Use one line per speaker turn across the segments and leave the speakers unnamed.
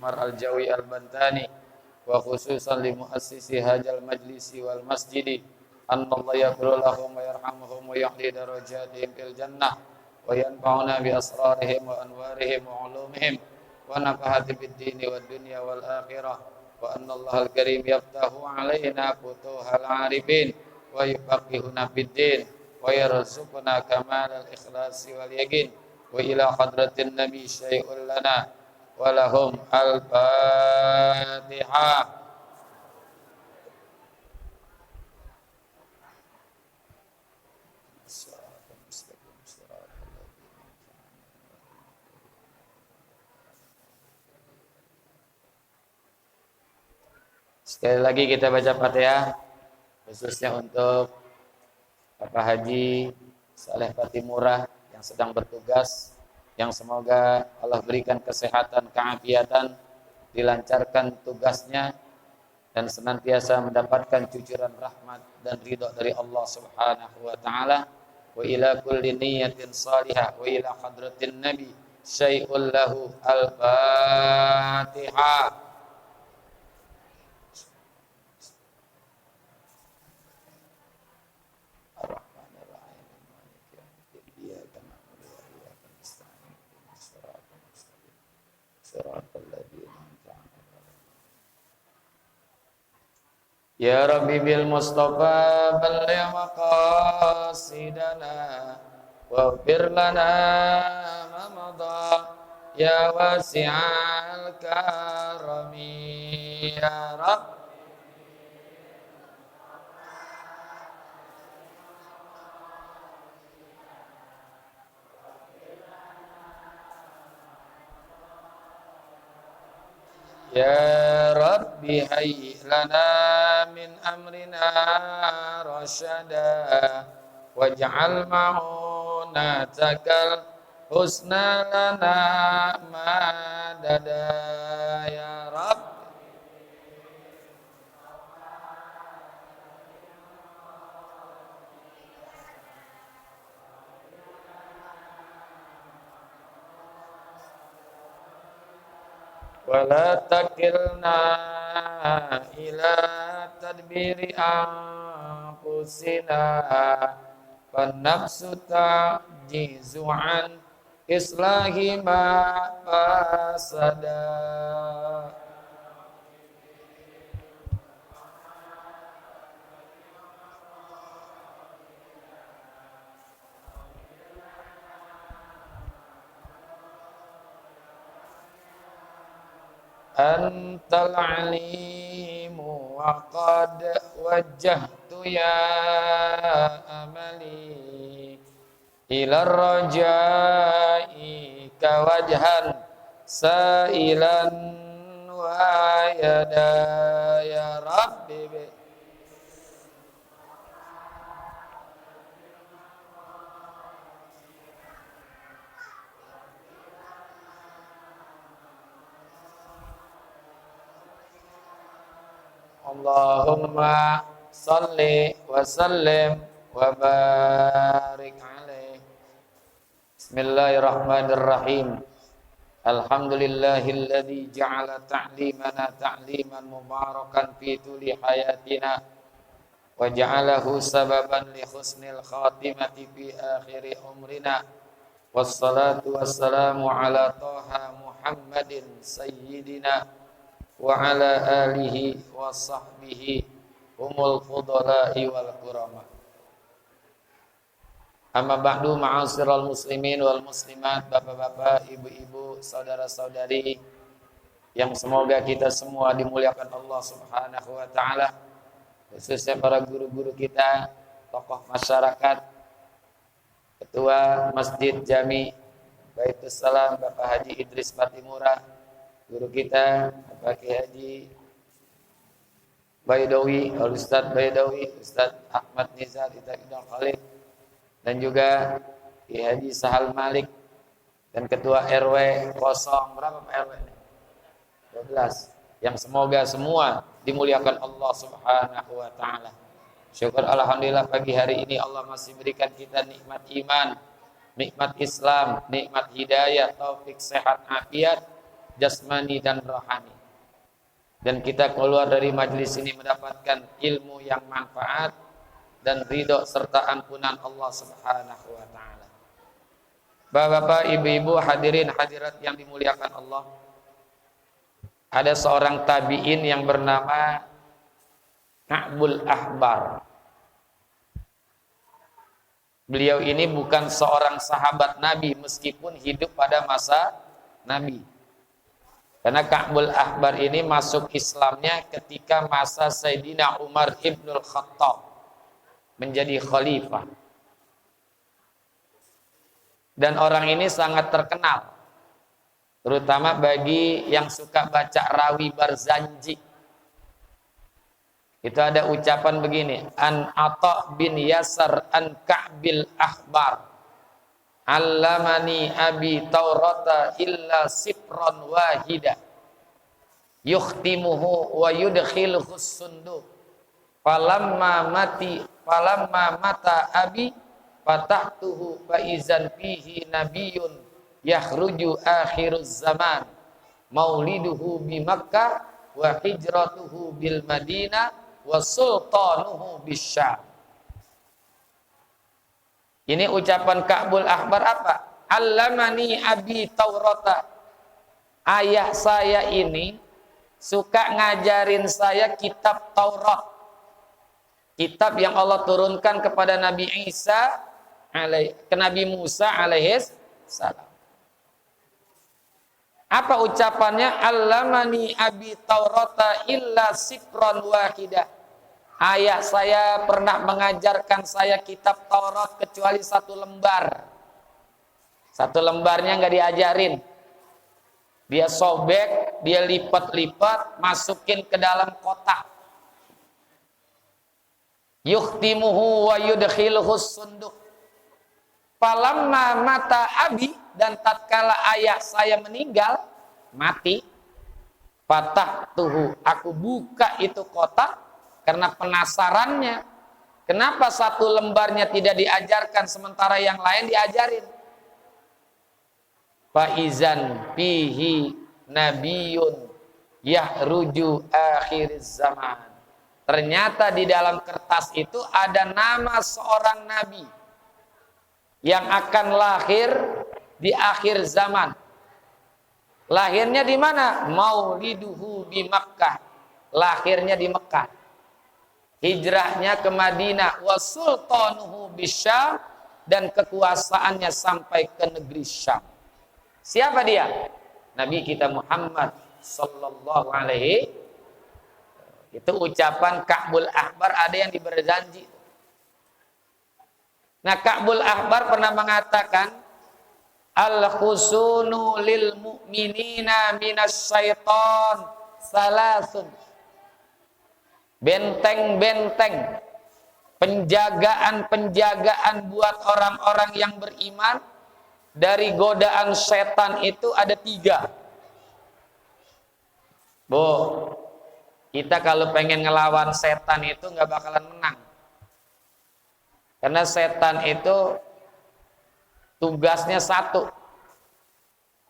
Umar Al-Jawi Al-Bantani wa khususan li muassisi hadzal majlisi wal masjidi annallahu yaghfir lahum wa yarhamuhum wa yahdi darajatihim fil jannah wa yanfa'una bi asrarihim wa anwarihim wa ulumihim wa nafahati bid dini wad dunya wal akhirah wa annallaha al-karim yaftahu alaina futuhal arifin wa yufaqihuna fid din wa yarzuquna kamalal ikhlasi wal yaqin wa ila hadratin nabi syai'un lana wa lahum al-fatihah. Sekali lagi kita baca Fatihah khususnya untuk Bapak Haji Saleh Fatimurah yang sedang bertugas, yang semoga Allah berikan kesehatan, keafiatan, dilancarkan tugasnya dan senantiasa mendapatkan cucuran rahmat dan ridha dari Allah Subhanahu wa taala. Wa ila kulli niyatin salihah wa ila hadratin nabi syai'ul lahu al-Fatihah. Ya Rabbi bil Mustafa balligh maqasidana waghfir lana ma madha ya wasi'al karami ya Rabb. Ya Rabbi hayyi lana min amrina rasyada waj'al ma'unatakal husna lana madada ya Rabb. Wala takilna ila tadbiri anfusina fannafsu ta'jizu an islahi ma fasada. Antal alimu wa qad wajjahtu ya amali ila rajai ka wajhan sa'ilan wa yada ya Rabbi. Allahumma salli wa sallim wa barik alaih. Bismillahirrahmanirrahim. Alhamdulillahilladzi ja'ala ta'limana ta'liman mubarakan fi tuli hayatina wa ja'alahu sababan li husnil khatimati fi akhiri umrina. Wassalatu wassalamu ala Taha Muhammadin sayyidina wa ala alihi wa sahbihi humul fudala'i wal kurama. Amma ba'du, ma'asyiral muslimin wal muslimat, bapak-bapak, ibu-ibu, saudara-saudari yang semoga kita semua dimuliakan Allah Subhanahu wa taala, khususnya para guru-guru kita, tokoh masyarakat, Ketua Masjid Jami Baitus Salam Bapak Haji Idris Fatimurah, guru kita Bapak Haji Baidawi, Ustaz Baidawi, Ustaz Ahmad Nizar Itaqidul Khalid, dan juga Ki Haji Sahal Malik, dan Ketua RW 0 berapa Pak RW ini? 12, yang semoga semua dimuliakan Allah Subhanahu wa taala. Syukur alhamdulillah pagi hari ini Allah masih berikan kita nikmat iman, nikmat Islam, nikmat hidayah, taufik, sehat, afiat, jasmani dan rohani. Dan kita keluar dari majelis ini mendapatkan ilmu yang manfaat dan ridho serta ampunan Allah Subhanahu wa taala. Bapak-bapak, ibu-ibu, hadirin hadirat yang dimuliakan Allah. Ada seorang tabi'in yang bernama Ka'bul Ahbar. Beliau ini bukan seorang sahabat Nabi meskipun hidup pada masa Nabi. Karena Ka'bul Ahbar ini masuk Islamnya ketika masa Sayyidina Umar Ibnul Khattab menjadi khalifah. Dan orang ini sangat terkenal, terutama bagi yang suka baca Rawi Barzanji. Itu ada ucapan begini, An Atha bin Yasar an Ka'bil Ahbar, Allamani abi Taurata illa sipron wahida, yukhtimuhu wa yudkhilhu sunduq. Falamma mata abi fatahtuhu faizan fihi nabiyyun yakhruju akhiruz zaman mauliduhu bi Makkah wa hijratuhu bil Madinah wa sultanuhu bisyam. Ini ucapan Ka'bul Ahbar apa? Allamani abi Taurata. Ayah saya ini suka ngajarin saya kitab Taurat. Kitab yang Allah turunkan kepada Nabi Nabi Musa alaihis salam. Apa ucapannya? Allamani abi Taurata illa sipron wahidah. Ayah saya pernah mengajarkan saya kitab Taurat kecuali satu lembar. Satu lembarnya nggak diajarin. Dia sobek, dia lipat-lipat, masukin ke dalam kotak. Yukhtimuhu wa yudkhilhu sunduq. Falamma mata abi, dan tatkala ayah saya meninggal, mati, fatahtuhu, aku buka itu kotak karena penasarannya. Kenapa satu lembarnya tidak diajarkan sementara yang lain diajarin? Faizan fihi nabiyyun yahruju akhiriz zaman. Ternyata di dalam kertas itu ada nama seorang nabi yang akan lahir di akhir zaman. Lahirnya di mana? Mauliduhu bi Makkah. Lahirnya di Mekah. Hijrahnya ke Madinah. Wa sultanuhu bisyam, dan kekuasaannya sampai ke negeri Syam. Siapa dia? Nabi kita Muhammad sallallahu alaihi. Itu ucapan Ka'bul Ahbar, ada yang berjanji. Nah, Ka'bul Ahbar pernah mengatakan, al-khusunu lil mu'minina minas syaitan salasun. Benteng-benteng, penjagaan-penjagaan buat orang-orang yang beriman dari godaan setan itu ada 3. Kita kalau pengen ngelawan setan itu nggak bakalan menang. Karena setan itu tugasnya satu.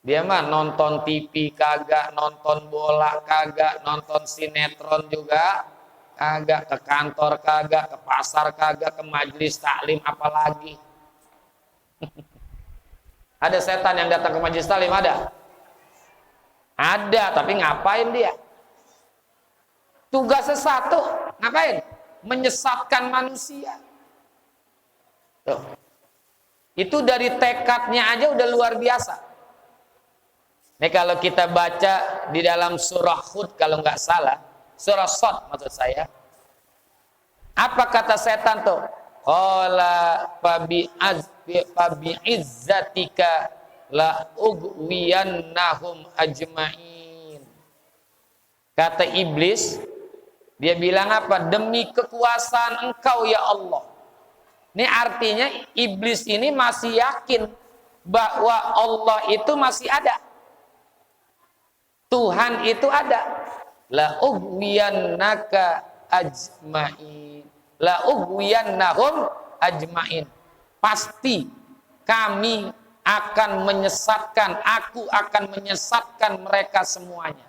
Dia mah nonton TV kagak, nonton bola kagak, nonton sinetron juga kagak, ke kantor kagak, ke pasar kagak, ke majelis taklim apalagi. Ada setan yang datang ke majelis taklim, ada? Ada, tapi ngapain dia? Tugasnya satu, ngapain? Menyesatkan manusia. Tuh. Itu dari tekadnya aja udah luar biasa. Nih kalau kita baca di dalam surah Hud kalau nggak salah, surah Shad maksud saya. Apa kata setan tuh? Qala fabi izzatika la ugwiyannahum ajma'in. Kata iblis, dia bilang apa? Demi kekuasaan engkau ya Allah. Ini artinya iblis ini masih yakin bahwa Allah itu masih ada. Tuhan itu ada. La ughwiyannaka ajmain. La ughwiyannahum ajmain. Pasti kami akan menyesatkan, aku akan menyesatkan mereka semuanya.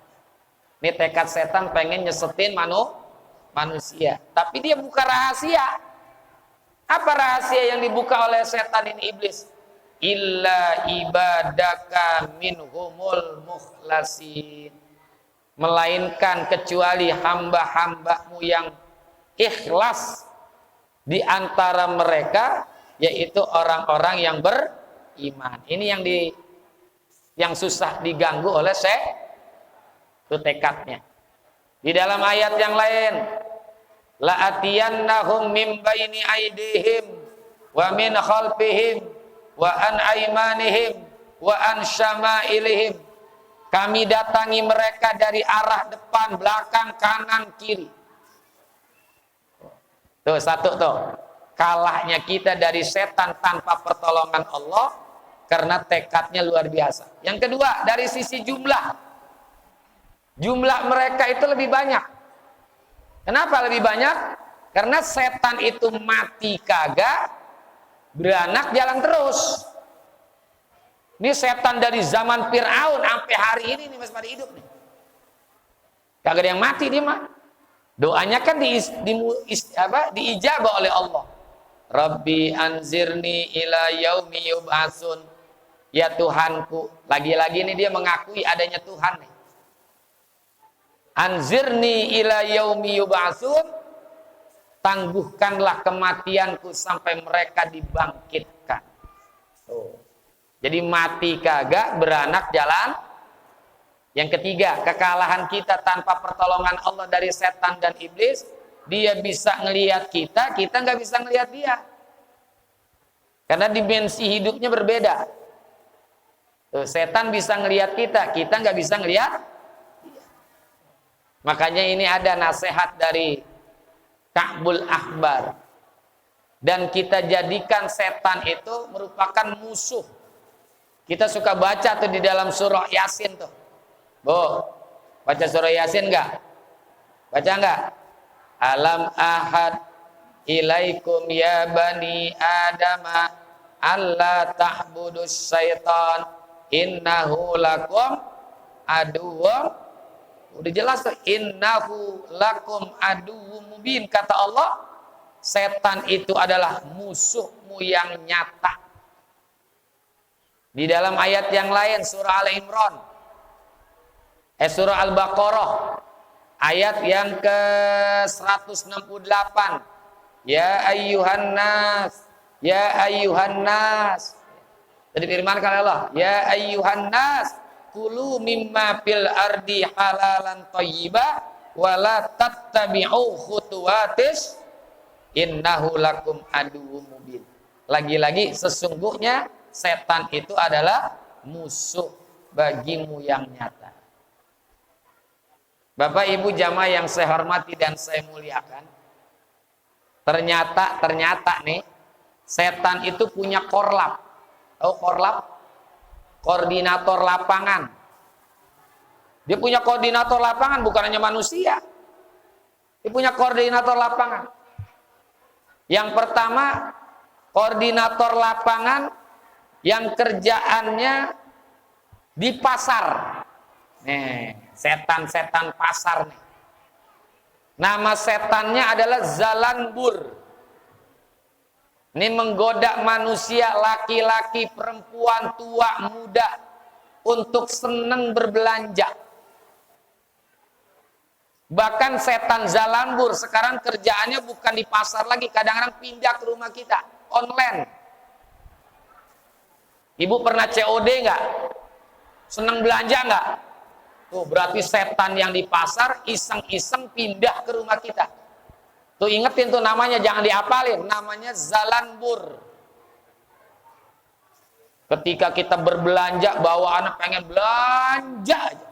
Ini tekad setan pengen nyesetin manusia. Tapi dia buka rahasia. Apa rahasia yang dibuka oleh setan ini iblis? Illa ibadaka minhumul mukhlasin. Melainkan kecuali hamba-hambamu yang ikhlas di antara mereka, yaitu orang-orang yang beriman. Ini yang susah diganggu oleh itu tekadnya. Di dalam ayat yang lain, la'atiyannahum min baini aydihim wa min khalfihim wa an aymanihim wa an syama'ilihim. Kami datangi mereka dari arah depan, belakang, kanan, kiri. Tuh, satu tuh. Kalahnya kita dari setan tanpa pertolongan Allah karena tekadnya luar biasa. Yang kedua, dari sisi jumlah. Jumlah mereka itu lebih banyak. Kenapa lebih banyak? Karena setan itu mati kagak, beranak jalan terus. Ini setan dari zaman Fir'aun sampai hari ini nih masih pada hidup nih. Kagak ada yang mati dia mah. Doanya kan diijabah oleh Allah. Rabbi anzirni ila yaumi yub'atsun. Ya Tuhanku, lagi-lagi ini dia mengakui adanya Tuhan nih. Anzirni ila yaumi yub'atsun. Tangguhkanlah kematianku sampai mereka dibangkitkan. Tuh. Jadi mati kagak, beranak jalan. Yang ketiga, kekalahan kita tanpa pertolongan Allah dari setan dan iblis. Dia bisa ngelihat kita, kita nggak bisa ngelihat dia. Karena dimensi hidupnya berbeda. Tuh, setan bisa ngelihat kita, kita nggak bisa ngelihat dia. Makanya ini ada nasihat dari Ka'bul Ahbar. Dan kita jadikan setan itu merupakan musuh. Kita suka baca tuh di dalam surah Yasin tuh. Bu, baca surah Yasin enggak? Baca enggak? Alam ahad ilaikum ya bani adama alla ta'budus syaitan innahu lakum aduwwum. Udah jelas tuh, innahu lakum aduwwum mubin. Kata Allah, setan itu adalah musuhmu yang nyata. Di dalam ayat yang lain surah Al-Imran, surah Al-Baqarah ayat yang ke-168. Ya ayyuhan nas, ya ayyuhan nas. Jadi firmankan Allah, ya ayyuhan nas, kulu mimma fil ardi halalan thayyiba wa la tattabi'u khutuwatis innahu lakum aduwwum mubin. Lagi-lagi sesungguhnya setan itu adalah musuh bagimu yang nyata. Bapak Ibu jamaah yang saya hormati dan saya muliakan. Ternyata nih setan itu punya korlap. Tahu korlap? Koordinator lapangan. Dia punya koordinator lapangan, bukan hanya manusia. Dia punya koordinator lapangan. Yang pertama, koordinator lapangan yang kerjaannya di pasar. Nih, setan-setan pasar nih. Nama setannya adalah Zalanbur. Ini menggoda manusia, laki-laki, perempuan, tua, muda untuk senang berbelanja. Bahkan setan Zalanbur sekarang kerjaannya bukan di pasar lagi, kadang-kadang pindah ke rumah kita, online. Ibu pernah COD nggak? Senang belanja nggak? Tuh berarti setan yang di pasar iseng-iseng pindah ke rumah kita. Tuh ingetin tuh namanya, jangan diapalin. Namanya Zalanbur. Ketika kita berbelanja, bawa anak pengen belanja aja.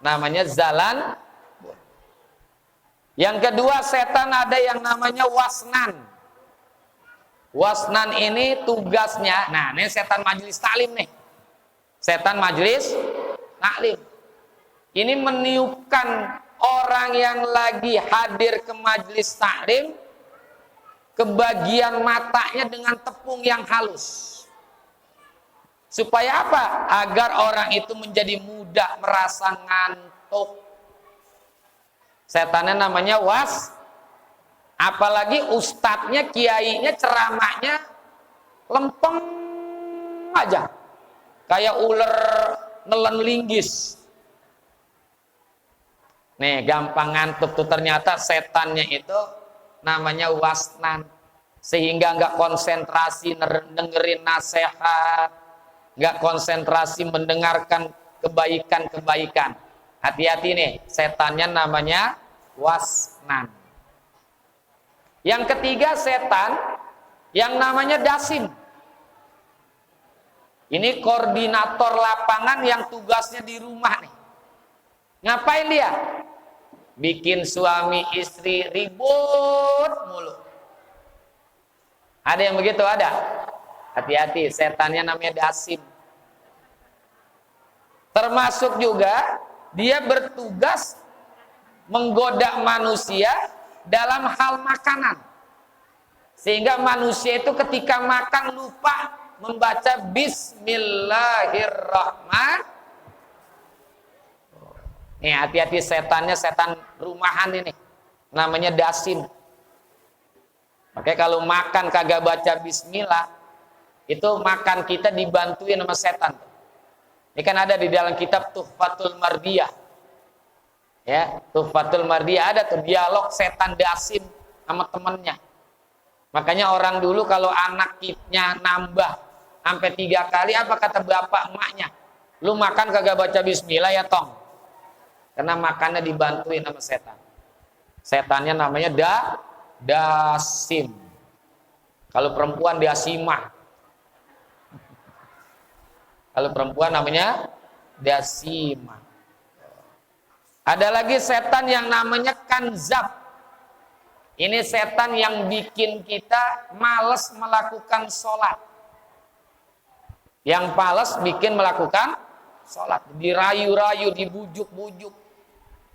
Namanya Zalanbur. Yang kedua, setan ada yang namanya Wasnan. Wasnan ini tugasnya, nah ini setan majelis taklim nih. Setan majelis taklim. Ini meniupkan orang yang lagi hadir ke majelis taklim ke bagian matanya dengan tepung yang halus. Supaya apa? Agar orang itu menjadi mudah merasa ngantuk. Setannya namanya was. Apalagi ustadznya, kiainya, ceramahnya lempeng aja. Kayak ular nelen linggis. Nih, gampang ngantuk tuh, ternyata setannya itu namanya wasnan. Sehingga nggak konsentrasi dengerin nasihat, nggak konsentrasi mendengarkan kebaikan-kebaikan. Hati-hati nih, setannya namanya wasnan. Yang ketiga setan yang namanya dasim. Ini koordinator lapangan yang tugasnya di rumah nih. Ngapain dia? Bikin suami istri ribut mulu. Ada yang begitu? Ada? Hati-hati, setannya namanya dasim. Termasuk juga dia bertugas menggoda manusia dalam hal makanan. Sehingga manusia itu ketika makan lupa membaca Bismillahirrahmanirrahim. Nih, hati-hati, setannya setan rumahan ini. Namanya dasim. Makanya kalau makan kagak baca bismillah, itu makan kita dibantuin sama setan. Ini kan ada di dalam kitab Tuhfatul Mardiyah. Ya, Tuhfatul Mardiyah ada tuh dialog setan dasim sama temennya. Makanya orang dulu kalau anaknya nambah sampai 3 kali, apa kata bapak emaknya? Lu makan kagak baca bismillah ya tong. Karena makannya dibantuin sama setan. Setannya namanya dasim. Kalau perempuan dasimah. Kalau perempuan namanya dasimah. Ada lagi setan yang namanya kanzab. Ini setan yang bikin kita malas melakukan sholat. Yang malas bikin melakukan sholat. Dirayu-rayu, dibujuk-bujuk.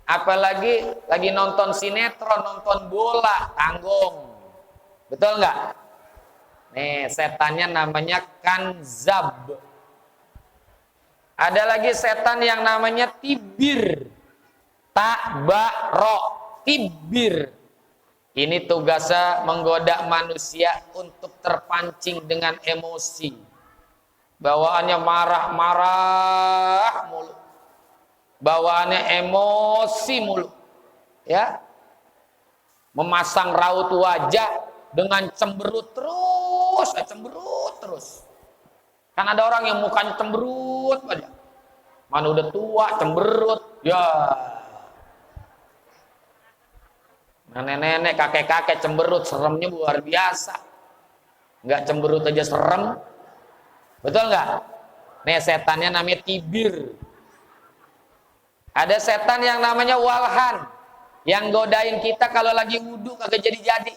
Apalagi lagi nonton sinetron, nonton bola, tanggung. Betul nggak? Nih, setannya namanya kanzab. Ada lagi setan yang namanya tibir. Ta'baro, tibir. Ini tugasnya menggoda manusia untuk terpancing dengan emosi. Bawaannya marah-marah mulu. Bawaannya emosi mulu. Ya. Memasang raut wajah dengan cemberut terus, cemberut terus. Kan ada orang yang mukanya cemberut aja. Mana udah tua, cemberut. Ya. Nenek-nenek, kakek-kakek cemberut, seremnya luar biasa. Enggak cemberut aja serem. Betul nggak? Nih, setannya namanya tibir. Ada setan yang namanya walhan, yang godain kita kalau lagi wudhu kagak jadi-jadi.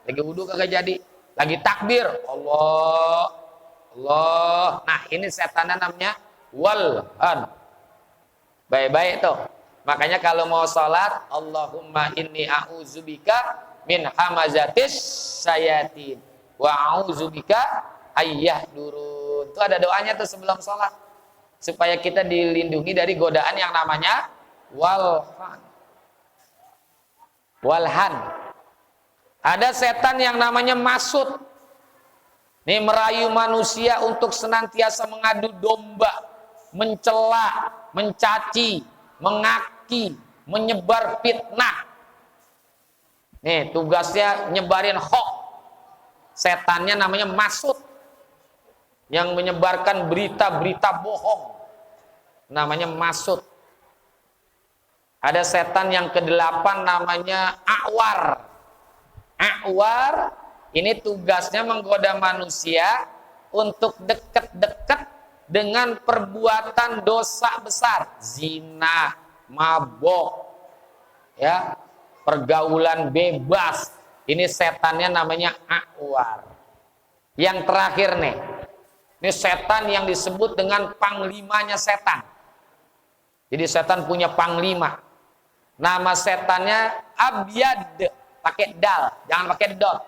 Lagi wudhu kagak jadi. Lagi takbir, Allah. Nah, ini setannya namanya walhan. Baik-baik tuh. Makanya kalau mau sholat, Allahumma inni a'udzubika min hamazatis syayatin wa a'udzubika ayyahdurun. Itu ada doanya tuh sebelum sholat. Supaya kita dilindungi dari godaan yang namanya walhan. Walhan. Ada setan yang namanya masud. Ini merayu manusia untuk senantiasa mengadu domba, mencela, mencaci, mengaki, menyebar fitnah. Nih, tugasnya nyebarin hoax. Setannya namanya masud. Yang menyebarkan berita-berita bohong. Namanya masud. Ada setan yang ke-8 namanya a'war. A'war ini tugasnya menggoda manusia untuk dekat-dekat dengan perbuatan dosa besar, zina, mabok, ya, pergaulan bebas. Ini setannya namanya a'war. Yang terakhir nih, ini setan yang disebut dengan panglimanya setan. Jadi setan punya panglima. Nama setannya Abyad, pakai dal, jangan pakai dot.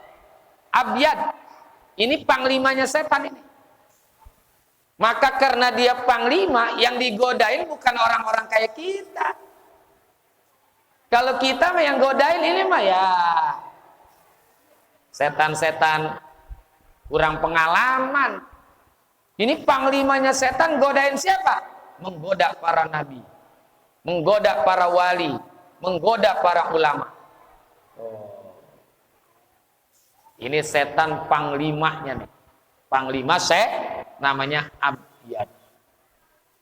Abyad. Ini panglimanya setan ini. Maka karena dia panglima, yang digodain bukan orang-orang kayak kita. Kalau kita mah yang godain ini mah ya setan-setan kurang pengalaman. Ini panglimanya setan godain siapa? Menggoda para nabi, menggoda para wali, menggoda para ulama. Ini setan panglimanya nih. Panglima namanya Abyad.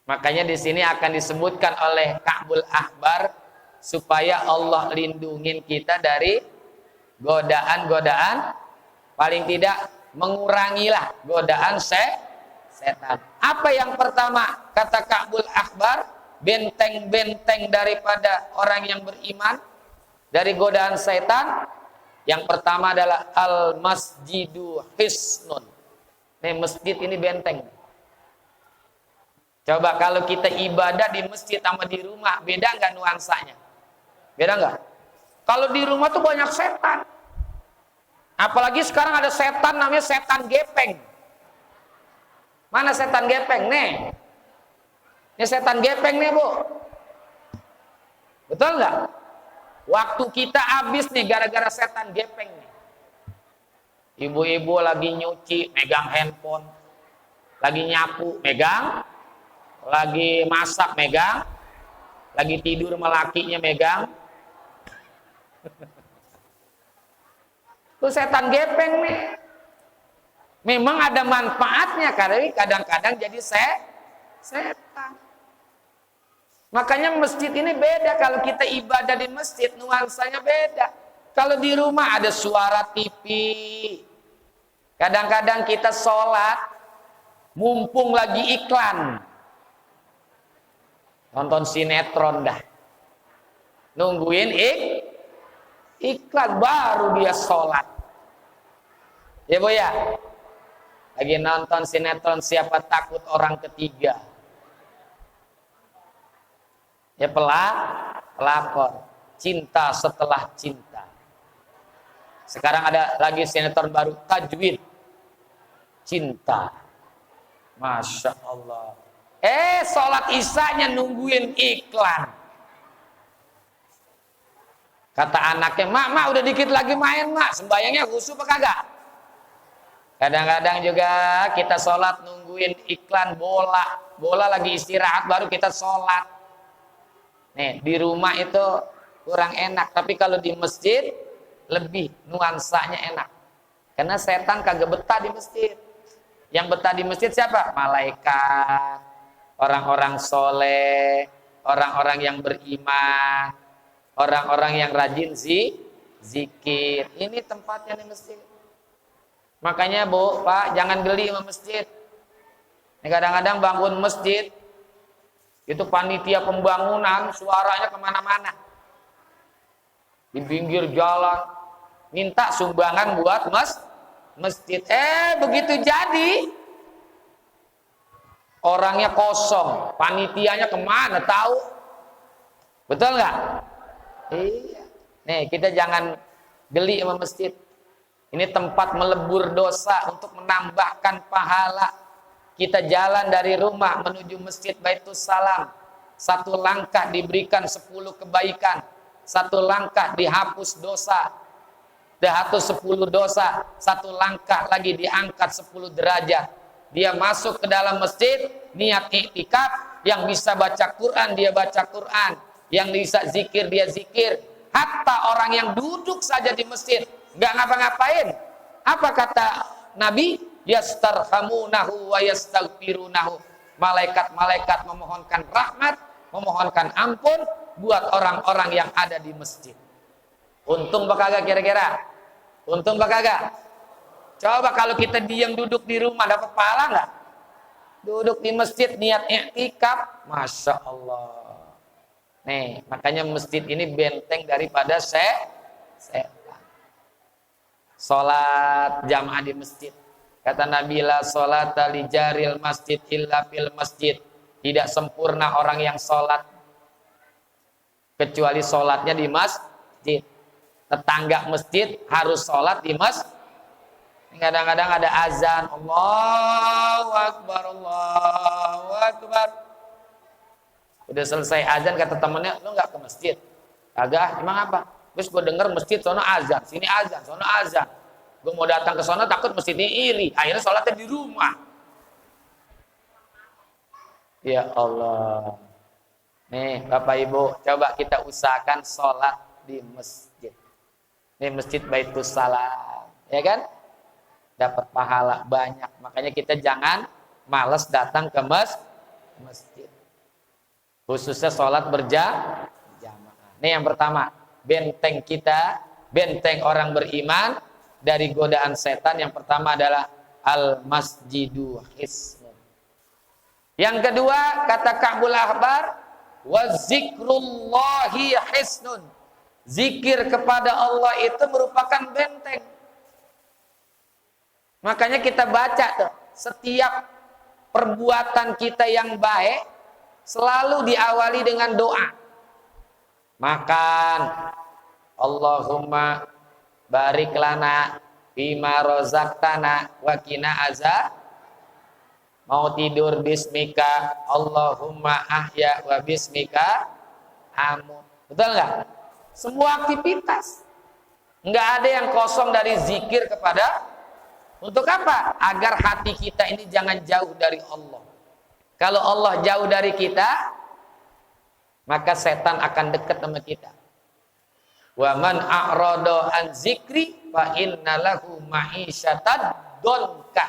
Makanya di sini akan disebutkan oleh Ka'bul Ahbar supaya Allah lindungin kita dari godaan-godaan, paling tidak mengurangilah godaan setan. Apa yang pertama kata Ka'bul Ahbar, benteng-benteng daripada orang yang beriman dari godaan setan? Yang pertama adalah al-masjidu hisnun. Nih, masjid ini benteng. Coba kalau kita ibadah di masjid sama di rumah, beda nggak nuansanya? Beda nggak? Kalau di rumah tuh banyak setan. Apalagi sekarang ada setan namanya setan gepeng. Mana setan gepeng? Nih. Ini setan gepeng nih, Bu. Betul nggak? Waktu kita habis nih gara-gara setan gepeng nih. Ibu-ibu lagi nyuci, megang handphone. Lagi nyapu, megang. Lagi masak, megang. Lagi tidur sama lakinya, megang. Itu setan gepeng nih. Memang ada manfaatnya, karena kadang-kadang jadi setan. Makanya masjid ini beda. Kalau kita ibadah di masjid, nuansanya beda. Kalau di rumah ada suara TV. Kadang-kadang kita sholat, mumpung lagi iklan. Nonton sinetron dah. Nungguin iklan, baru dia sholat. Ya Bu ya? Lagi nonton sinetron Siapa Takut Orang Ketiga. Ya pelakor, Cinta Setelah Cinta. Sekarang ada lagi sinetron baru, Tajwid Cinta. Masya Allah. Sholat isanya nungguin iklan. Kata anaknya, mak udah dikit lagi main mak, sembayangnya khusyuk apa kagak? Kadang-kadang juga kita sholat nungguin iklan bola lagi istirahat baru kita sholat. Nih, di rumah itu kurang enak, tapi kalau di masjid lebih nuansanya enak. Karena setan kagak betah di masjid. Yang betah di masjid siapa? Malaikat, orang-orang soleh, orang-orang yang beriman, orang-orang yang rajin zikir. Ini tempatnya di masjid. Makanya Bu, Pak, jangan geli sama masjid. Ini kadang-kadang bangun masjid, itu panitia pembangunan suaranya kemana-mana. Di pinggir jalan minta sumbangan buat masjid. Begitu jadi orangnya kosong, panitianya kemana tahu? Betul nggak? Iya. Nih kita jangan geli sama masjid. Ini tempat melebur dosa untuk menambahkan pahala. Kita jalan dari rumah menuju masjid Baitus Salam. Satu langkah diberikan 10 kebaikan. Satu langkah dihapus dosa. Dihapus 10 dosa. Satu langkah lagi diangkat 10 derajat. Dia masuk ke dalam masjid, niat iktikaf. Yang bisa baca Quran, dia baca Quran. Yang bisa zikir, dia zikir. Hatta orang yang duduk saja di masjid, nggak ngapa-ngapain. Apa kata Nabi? Yastarhamunahu wa yastaghfirunahu. Malaikat-malaikat memohonkan rahmat, memohonkan ampun buat orang-orang yang ada di masjid. Untung apa kagak kira-kira? Untung apa kagak? Coba kalau kita diam duduk di rumah dapat pahala nggak? Duduk di masjid niat i'tikaf, Masya Allah. Nih, makanya masjid ini benteng daripada setan. Salat jamaah di masjid. Kata Nabi, la sholata li jaril masjid illa fil masjid. Tidak sempurna orang yang sholat kecuali sholatnya di masjid. Tetangga masjid harus sholat di masjid. Kadang-kadang ada azan, Allahu Akbar, Allahu Akbar. Udah selesai azan, kata temennya, lu nggak ke masjid? Agak, emang apa? Terus gue denger masjid sono azan, sini azan, sono azan. Gue mau datang ke sono takut masjidnya iri. Akhirnya sholatnya di rumah. Ya Allah. Nih Bapak Ibu, coba kita usahakan sholat di masjid. Ini masjid Baitus Salam, ya kan? Dapat pahala banyak. Makanya kita jangan malas datang ke masjid. Khususnya sholat berjamaah. Ini yang pertama, benteng kita, benteng orang beriman dari godaan setan. Yang pertama adalah al-masjidu hisnun. Yang kedua, kata Ka'bul Ahbar, wa zikrullahi hisnun. Zikir kepada Allah itu merupakan benteng. Makanya kita baca tuh, setiap perbuatan kita yang baik selalu diawali dengan doa. Makan, Allahumma barik lana bima rozaqtana wa qina azab. Mau tidur bismika, Allahumma ahya wa bismika amut. Betul nggak? Semua aktivitas nggak ada yang kosong dari zikir kepada. Untuk apa? Agar hati kita ini jangan jauh dari Allah. Kalau Allah jauh dari kita, maka setan akan dekat sama kita. Wa man a'rada an zikri fa innalahu ma'isyatan donka.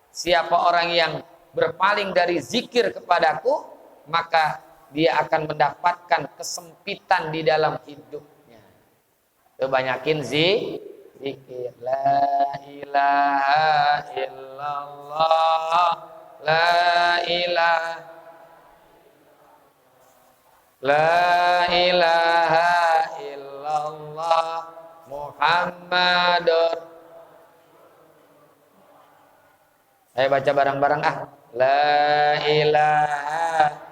Siapa orang yang berpaling dari zikir kepadaku, maka dia akan mendapatkan kesempitan di dalam hidupnya. Banyakin zikir. La ilaha illallah, la ilaha illallah Muhammadur. Ayo baca bareng-bareng ah. La ilaha.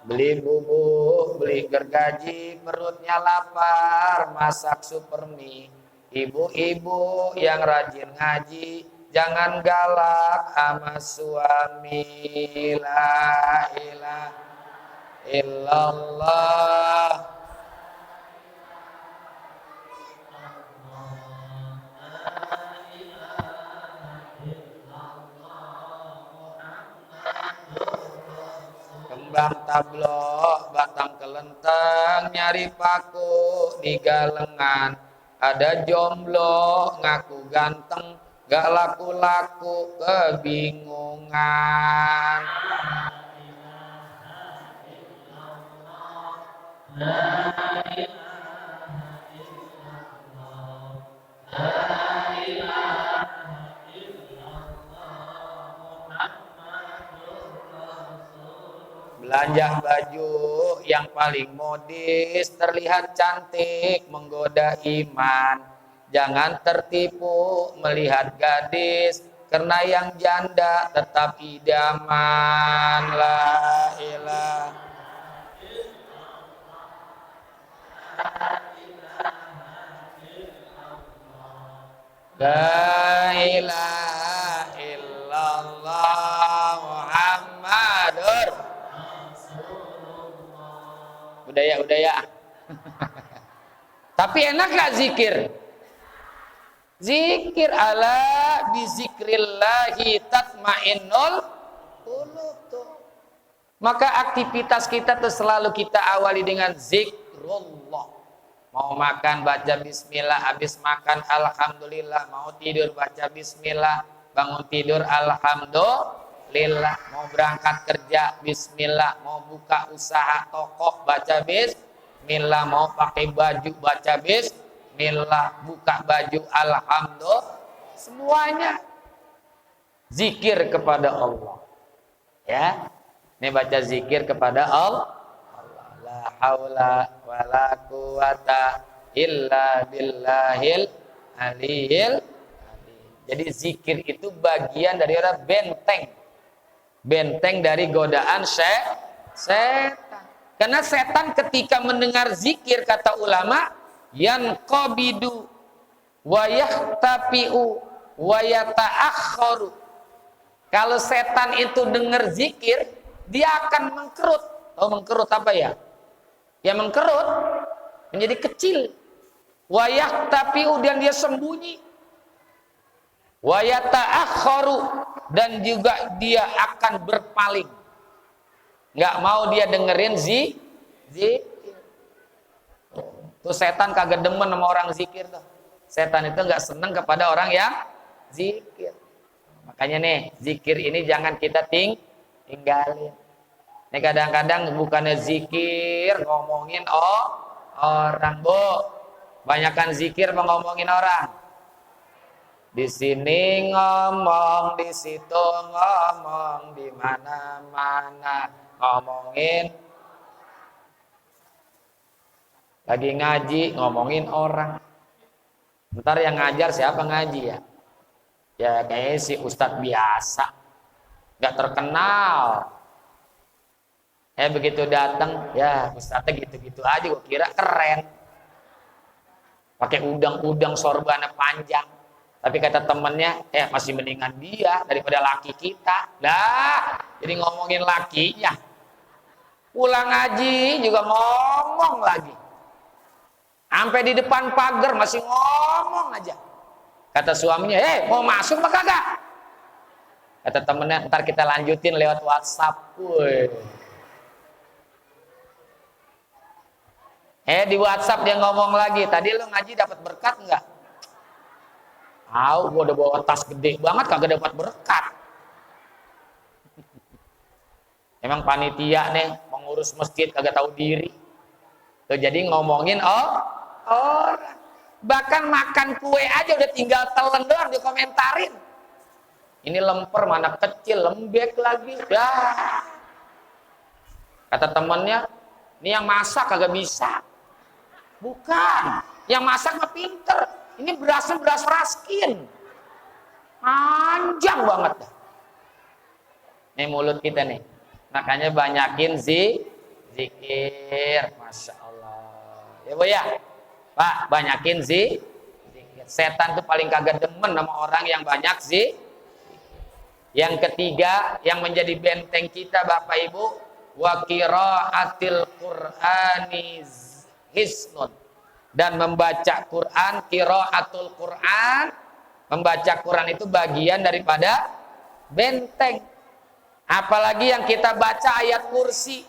Beli bubuk, beli gergaji, perutnya lapar, masak super mie. Ibu-ibu yang rajin ngaji, jangan galak sama suami. La ilaha illallah. Kembang tablok, batang kelenteng, nyari paku di galengan. Ada jomblo ngaku ganteng, gak laku-laku kebingungan. Belanja baju yang paling modis, terlihat cantik, menggoda iman. Jangan tertipu melihat gadis, karena yang janda tetap idaman. La ilaha La ilaha illallah Muhammadur. Budaya. Tapi enak gak zikir? Zikir ala bizikrillahi tatmainnul qulub. Maka aktivitas kita tuh selalu kita awali dengan zikrullah. Mau makan baca bismillah, habis makan alhamdulillah, mau tidur baca bismillah, bangun tidur alhamdulillah, mau berangkat kerja bismillah, mau buka usaha toko baca bismillah, mau pakai baju baca bismillah, buka baju alhamdulillah. Semuanya zikir kepada Allah. Ya. Ini baca zikir kepada Allah. La haula wala quwata illa billahil aliyil azim. Jadi zikir itu bagian dari orang benteng. Benteng dari godaan setan. Karena setan ketika mendengar zikir, kata ulama, yanqabidu wa yahtapi'u wa yata'akhkharu. Kalau setan itu dengar zikir, dia akan mengkerut. Oh, mengkerut apa ya? Ya mengkerut, menjadi kecil. Wa yahtapi'u, dan dia sembunyi. Wa yata'akhkharu, dan juga dia akan berpaling. Nggak mau dia dengerin zikir. Tuh setan kagak demen sama orang zikir tuh. Setan itu nggak seneng kepada orang yang zikir. Makanya nih, zikir ini jangan kita tinggalin. Ini kadang-kadang bukannya zikir ngomongin orang, Bu. Banyakan zikir ngomongin orang. Di sini ngomong, di situ ngomong, di mana-mana ngomongin. Lagi ngaji ngomongin orang. Ntar yang ngajar siapa ngaji ya? Ya kayaknya si ustadz biasa, nggak terkenal. Begitu datang, ya ustadznya gitu-gitu aja. Gue kira keren. Pakai udang-udang sorbannya panjang. Tapi kata temennya, masih mendingan dia daripada laki kita. Dah, jadi ngomongin lakinya. Pulang ngaji juga ngomong lagi. Sampai di depan pagar masih ngomong aja. Kata suaminya, mau masuk apa kagak? Kata temennya, ntar kita lanjutin lewat WhatsApp. Di WhatsApp dia ngomong lagi, tadi lu ngaji dapat berkat enggak? Gua udah bawa tas gede banget kagak dapat berkat. Emang panitia nih pengurus masjid kagak tahu diri. Tuh, jadi ngomongin orang. Bahkan makan kue aja udah tinggal telan doang dikomentarin. Ini lemper mana kecil, lembek lagi. Dah. Kata temennya, ini yang masak kagak bisa. Bukan, yang masak mah pinter. Ini berasnya beras raskin. Panjang banget dah. Ini mulut kita nih. Makanya banyakin zikir. Masya Allah. Ya Bu ya. Pak, banyakin zikir. Setan tuh paling kagak demen sama orang yang banyak zikir. Yang ketiga, yang menjadi benteng kita Bapak Ibu, wa qiraatil Qur'ani hisnun. Dan membaca Quran, qiraatul Quran, membaca Quran itu bagian daripada benteng. Apalagi yang kita baca ayat kursi.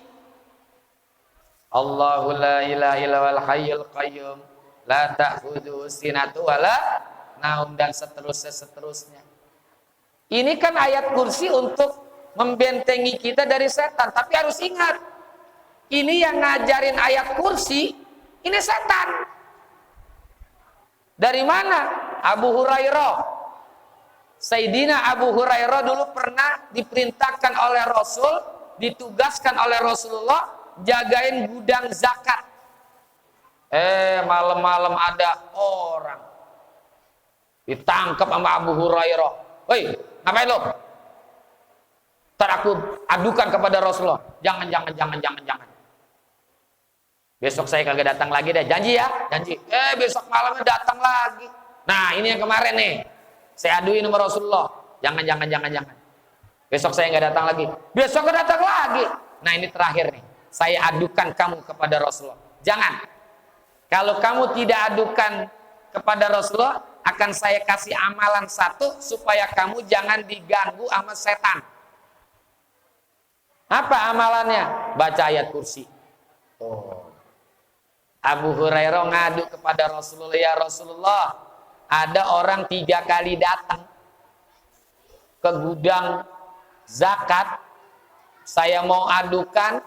Allahu la ilaha illa wal hayyul qayyum, la ta'khudhuhu sinatu wala naum, dan seterusnya. Ini kan ayat kursi untuk membentengi kita dari setan. Tapi harus ingat, ini yang ngajarin ayat kursi, ini setan. Dari mana? Abu Hurairah. Sayyidina Abu Hurairah dulu pernah diperintahkan oleh Rasul, ditugaskan oleh Rasulullah jagain gudang zakat. Malam-malam ada orang ditangkap sama Abu Hurairah. Woi, ngapain lo? Ntar aku adukan kepada Rasulullah. Jangan. Besok saya kagak datang lagi deh, janji ya, janji. Besok malamnya datang lagi. Nah, ini yang kemarin nih, saya aduin sama Rasulullah. Jangan. Besok saya nggak datang lagi. Besok nggak datang lagi. Nah, ini terakhir nih, saya adukan kamu kepada Rasulullah. Jangan. Kalau kamu tidak adukan kepada Rasulullah, akan saya kasih amalan satu supaya kamu jangan diganggu sama setan. Apa amalannya? Baca ayat kursi. Abu Hurairah ngadu kepada Rasulullah, ya Rasulullah, ada orang 3 kali datang ke gudang zakat, saya mau adukan,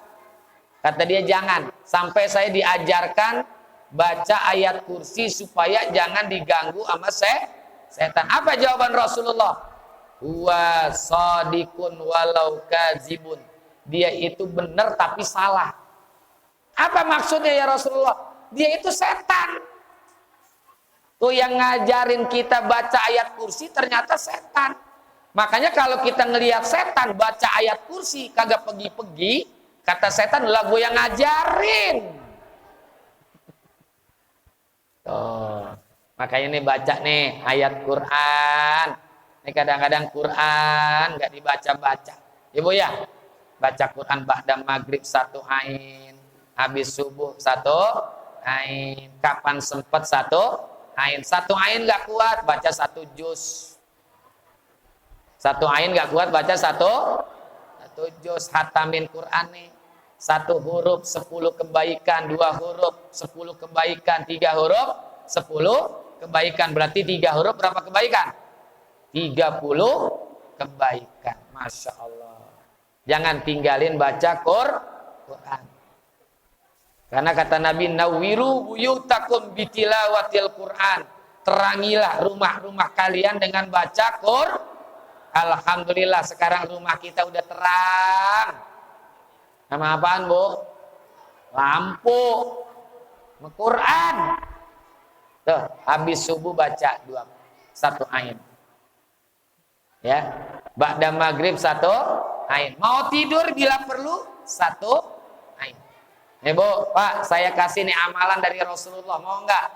kata dia jangan, sampai saya diajarkan baca ayat kursi supaya jangan diganggu sama setan. Apa jawaban Rasulullah? Huwa shadiqun walau kadzibun. Dia itu benar tapi salah. Apa maksudnya ya Rasulullah? Dia itu setan. Tuh yang ngajarin kita baca ayat kursi ternyata setan. Makanya kalau kita ngelihat setan baca ayat kursi kagak pergi-pergi, kata setan lah gue yang ngajarin. Tuh. Makanya nih baca nih ayat Quran. Ini kadang-kadang Quran nggak dibaca-baca. Ya Bu ya. Baca Quran ba'da maghrib 1 ain, habis subuh 1 ain, kapan sempat 1 ain. 1 ain nggak kuat baca 1 juz. 1 ain nggak kuat baca 1 juz. Hatamin Quran nih. 1 huruf 10 kebaikan, 2 huruf 10 kebaikan, 3 huruf 10 kebaikan. Berarti 3 huruf berapa kebaikan? 30 kebaikan. Masya Allah. Jangan tinggalin baca Quran. Karena kata Nabi, nawiru buyutakum bitilawatil Quran. Terangilah rumah-rumah kalian dengan baca Quran. Alhamdulillah sekarang rumah kita udah terang. Nama apaan Bu? Lampu. Quran. Tuh, habis subuh baca 1 ain. Ya, ba'da maghrib 1 ain. Mau tidur bila perlu 1 ain. Bu, Pak, saya kasih nih amalan dari Rasulullah, mau enggak?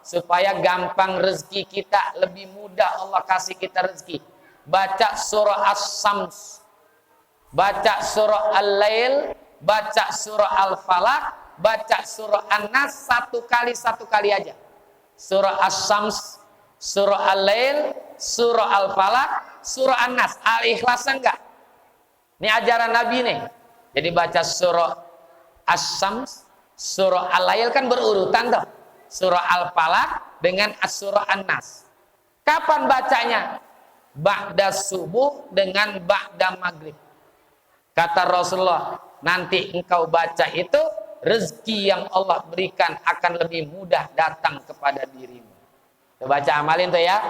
Supaya gampang rezeki kita, lebih mudah Allah kasih kita rezeki. Baca surah As-Sams, baca surah Al-Lail, baca surah Al-Falaq, baca surah An-Nas 1 kali aja. Surah As-Sams, surah Al-Lail, surah Al-Falaq, surah An-Nas. Al-Ikhlas enggak? Ini ajaran Nabi nih. Jadi baca surah As-Sams, surah Al-Lail kan berurutan tuh. Surah Al-Falaq dengan surah An-Nas. Kapan bacanya? Ba'da subuh dengan ba'da maghrib. Kata Rasulullah, nanti engkau baca itu, rezeki yang Allah berikan akan lebih mudah datang kepada dirimu. Coba baca amalin tuh ya.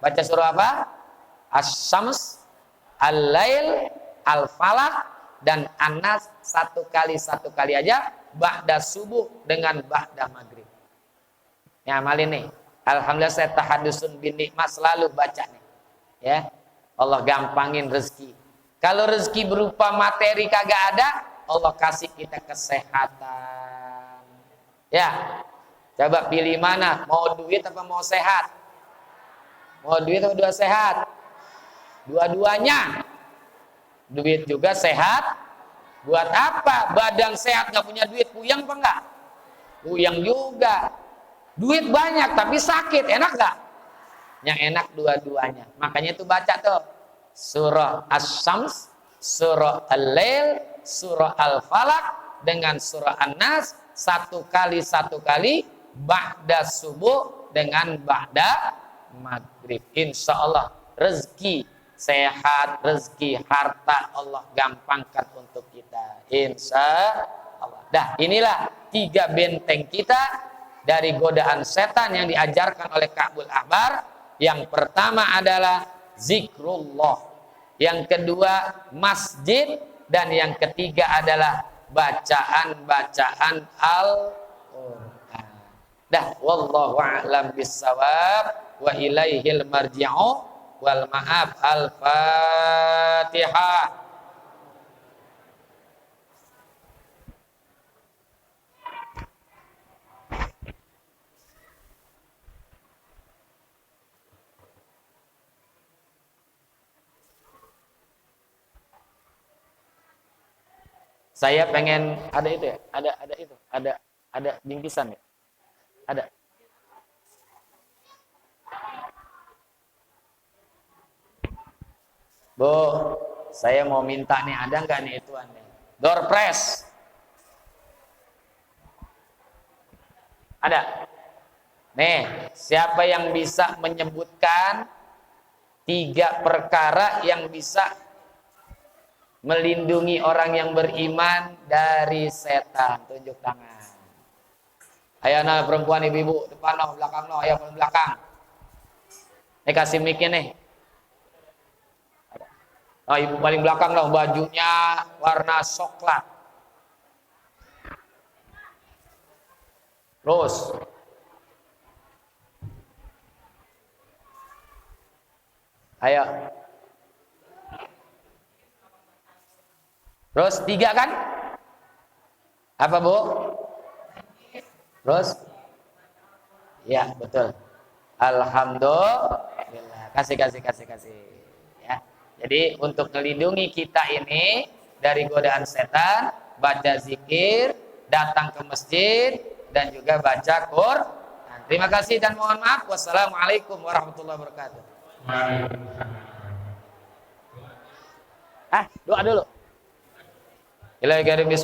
Baca surah apa? As-Sams, Al-Lail, Al-Falaq, dan An-Nas 1 kali aja. Ba'da subuh dengan ba'da maghrib. Ya amalin nih. Alhamdulillah saya tahadusun bin nikmah selalu baca nih. Ya, Allah gampangin rezeki. Kalau rezeki berupa materi kagak ada, Allah kasih kita kesehatan. Ya, coba pilih mana? Mau duit apa mau sehat? Mau duit atau dua sehat? Dua-duanya. Duit juga sehat. Buat apa? Badan sehat nggak punya duit, puyeng apa enggak? Puyeng juga. Duit banyak tapi sakit, enak nggak? Yang enak dua-duanya. Makanya itu baca tuh surah As-Syams, surah Al-Lail, surah Al-Falaq dengan surah An-Nas 1 kali ba'da subuh dengan ba'da maghrib. Insya Allah rezeki sehat, rezeki harta Allah gampangkan untuk kita. Insya Allah. Dah, inilah 3 benteng kita dari godaan setan yang diajarkan oleh Ka'bul Ahbar. Yang pertama adalah zikrullah, yang kedua masjid, dan yang ketiga adalah bacaan-bacaan Al-Quran. Dah, wallahu a'lam bissawab wa ilaihil marji'u wal ma'ab. Al-Fatihah. Saya pengen ada itu ya, ada bingkisan ya, ada. Bu, saya mau minta nih, ada nggak nih itu nih? Door press. Ada. Nih, siapa yang bisa menyebutkan 3 perkara yang bisa melindungi orang yang beriman dari setan? Tunjuk tangan. Ayo nah perempuan ibu-ibu, depan noh, belakang noh, ayo belakang. Kasih mic-nya nih. Oh, ibu paling belakang noh, bajunya warna coklat. Terus Ayo. Terus 3 kan? Apa Bu? Terus? Ya betul. Alhamdulillah. Kasih. Ya. Jadi untuk melindungi kita ini dari godaan setan, baca zikir, datang ke masjid, dan juga baca Quran. Terima kasih dan mohon maaf. Wassalamualaikum warahmatullahi wabarakatuh. Doa dulu. Ilahi karim